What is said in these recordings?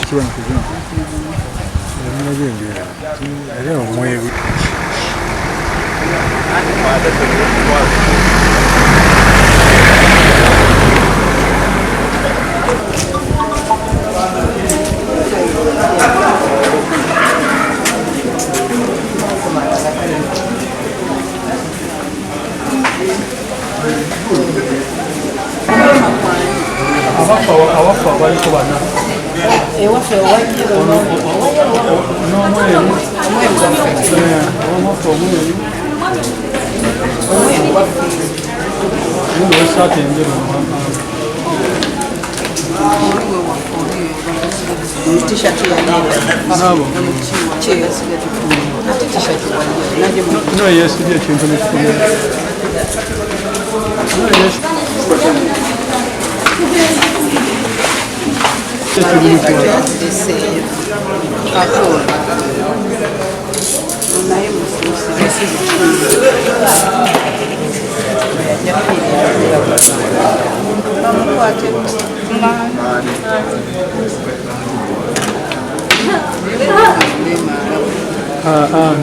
kibantu nagenda era omweru awafa baliko bana ewaffe owajjiro n'omweru esaati enjeru no yesibye ekintu nekikubye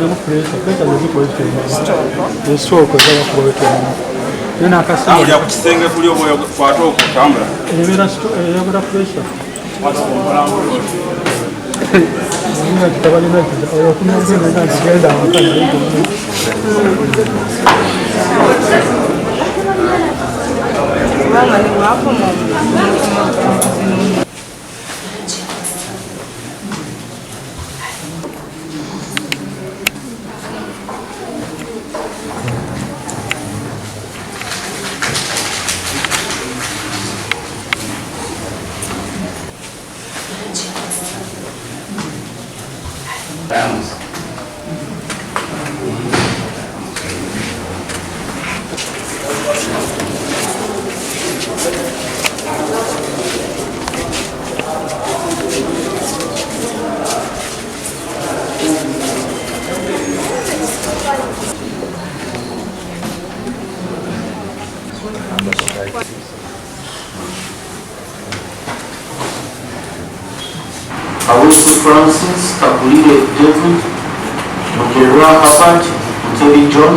no presa ziko hizo stroke za kuweka nina akasema ya kuchisenge kulio boya kwato kutambula era pressure nina kitabali na kitabali kuna ngine na kigenda wakati mama ni hapo Awesu Francis, Kabulile David, Mugerwa Herbert, Muteri John,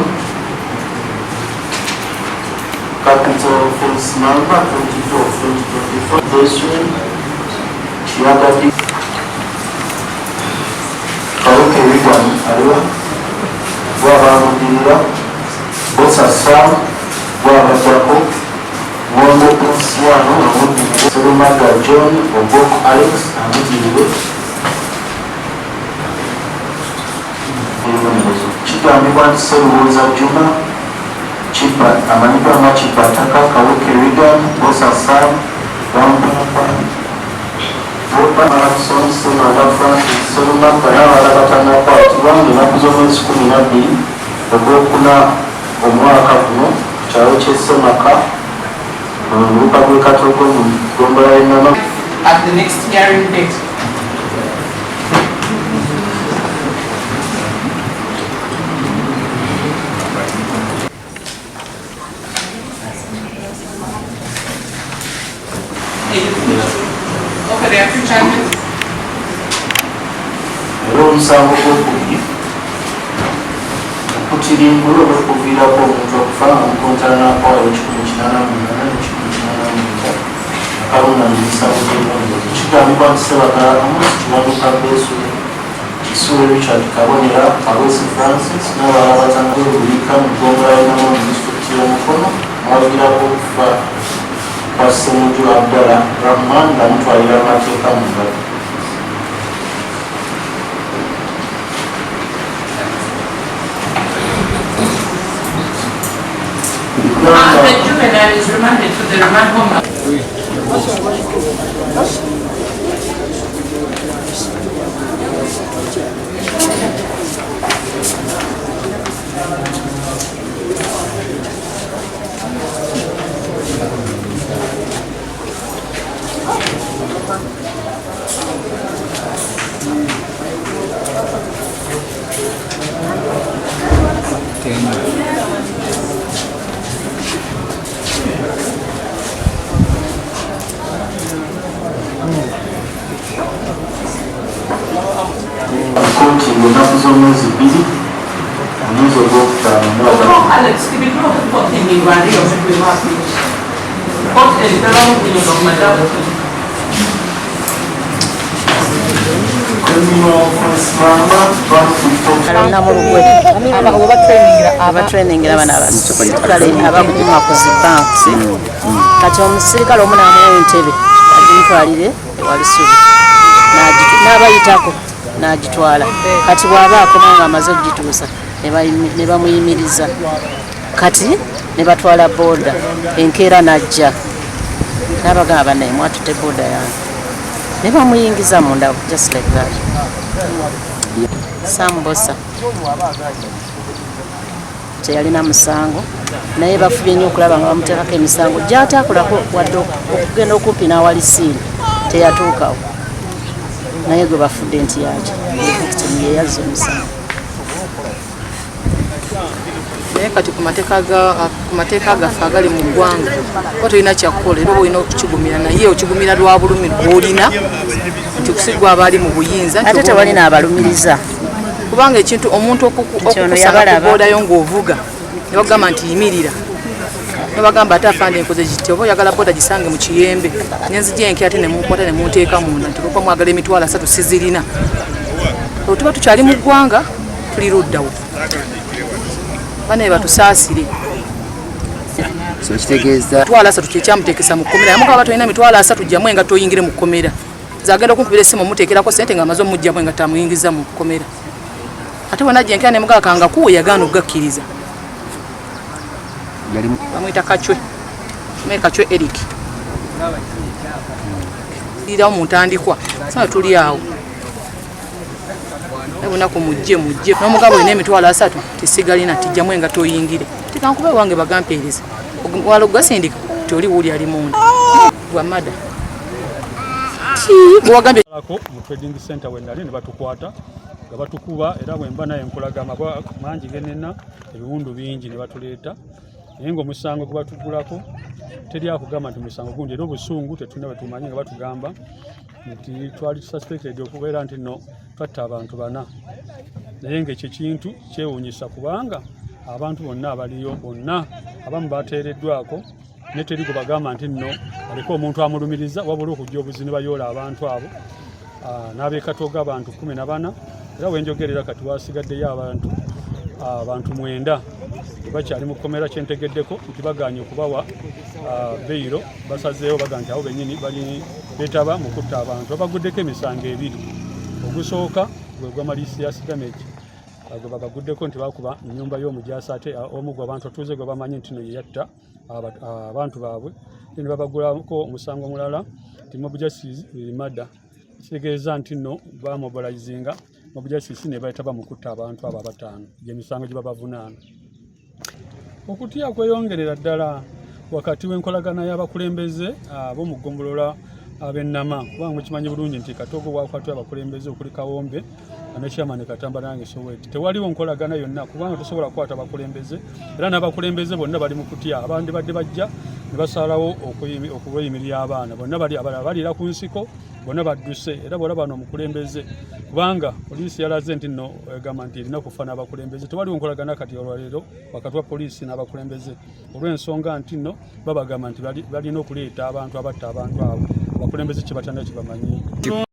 capital offense number 24/2024, Deswin, Chiagati, Karuke Wigan, Ariwa, Waba Mudira, Bosa Sam, Waba Jaco, Mondo Prinsiano, Serumaga John, Obok Alex, Amudire, Chipambibwa Seruza Juma, Chipa, Amanipa Machipa Taka, Karuke Wigan, Bosa Sam, Wamba, Wopa Malakson, Semada Francis, Serumaka, Navalatana Part 1, Nakuzomo School Nabi, Obokuna, Omwaka Kuno, Charoche Semaka, at the next hearing date. Okay, there are 2 changes. Kutiringulu okuvira ko omuntu okufa omukontana n'apawa ekikumi 88 akaluna mubisawo by'ebyondo kigambibwa nti Sebakalamu kiwanuka Besu Kisule Richard Kabonera Awesu Francis n'abalala batano b'Obulika mu Ggongolainamu mu disitulikiti y'Omukono mwawagirako okufa kwa Ssemujju Abdallah Rahman ng'amutwalira amateeka mu ngalo. The juvenile is remanded to the remand home. z'omwezi 2 omwezi ogwokutaano Oh, Alex, que me trouxe um pouquinho de guarda, eu fui lá. Pode ele pela um pouquinho de madame. abatrainingira abana abasirikale abakugima ku zibanks kati omusirikale omu namuwa entebe agimutwalire ewali subi n'abayitako n'agitwala kati bw'aba akoma nga amaze okugituusa ne bamuyimiriza kati ne batwala booda enkeera n'ajja n'abagamba bannaye mwatute booda yange ne bamuyingiza munda just like that. Sambosa teyalina musango naye bafubye nnyo okulaba nga bamuteekako emisango gy'ataakolako wadde okugenda okumpi n'awali siini teyatuukawo naye gwe bafudde nti yaki ye yazza omusango. naye kati ku mateeka gaffe agali mu ggwanga kuba tolina kyakukola era olina okukigumira naye okigumira lwa bulumi bw'olina nti okusigwa abaali mu buyinza ate tewali n'abalumiriza kubanga ekintu omuntu okukusanga ku boodayo ng'ovuga ne bagamba nti yimirira ne bagamba ate afande enkoze kiti oba oyagala booda gisange mu kiyembe nenzija enke ate nemunkwata ne munteeka munda nti kuba mwagala emitwalo 3 sizirina olwo tuba tukyali mu ggwanga tuli luddawo bane batusaasire so kitegeeza mitwalo 3 kyekyamuteekesa mu kkomera yamuka aba tolina mitwalo 3 jjamu enga toyingire mu kkomera zagenda okunkubira essimu omuteekerako sente nga amaze omugjamu enga tamuyingiza mu kkomera ate bwe najja enkera ne mugakanga kuwe yagaana okugakkiriza bamwita kacwe kacwe Eric irawo mu ntandikwa saa tuli awo ebunaku mujje n'omugabo olina emitwalo 3 tisigalina tijjamu enga toyingire tikankube wange bagampeereza wala ogasindika toli wuli ali munda gwamada bwagambye mu trading center wendali ne batukwata nga batukuba era bwemba naye nkulaga mangi genena ebiwundu bingi ne batuleeta naye ng'omusango gwe batugulako teri akugamba nti musango gundi era obusungu tetulina bwe tumanyi nga batugamba nti twali suspected okubeera nti no twatta abantu 4 naye ng'ekyo kintu kyewuunyisa kubanga abantu bonna abaliyo bonna abamu bateereddwako ne teri gwe bagamba nti nno aliko omuntu amulumiriza wabula okujja obuzi ne bayoola abantu abo n'abeekatoga abantu 14 era wenjogerera kati wasigaddeyo abantu 9 bakyali mu kkomera kyentegeddeko nti baganye okubawa beyiro basazeewo baga nti abo bennyini bali beetaba mu kutta abantu babaguddeko emisango 2 ogusooka gwe gwamalisias damage gwe babaguddeko nti bakuba ennyumba y'omujaasi ate omu gwe abantu atuuze gwe bamanyi nti no yeyatta abantu baabwe ne babagulako omusango mulala nti mob justice murder kitegeeza nti nno bamobilizinga mob justice ne beetaba mu kutta abantu abo 5 gy'emisango gye babavunaana. Okutya kweyongerera ddala wakati w'enkolagana y'abakulembeze ab'omu ggombolola ab'ennama kubanga mukimanyi bulungi nti Katogo bwakwatibwa abakulembeze okuli Kawombe ne Chairman Katamba nange Soweto tewaliwo nkolagana yonna kubanga tosobola kukwata abakulembeze era n'abakulembeze bonna bali mu kutya abandi badde bajja ne basalawo okubeyimirira abaana bonna balira ku nsiko bonna badduse era bw'ola bano omukulembeze kubanga poliisi yalaze nti nno egamba nti erina kufa n'abakulembeze tewaliwo nkolagana kati olwaleero wakati wa poliisi n'abakulembeze olw'ensonga nti nno babagamba nti balina okuleeta abantu abatta abantu abo abakulembeze kye batanda kye bamanyi.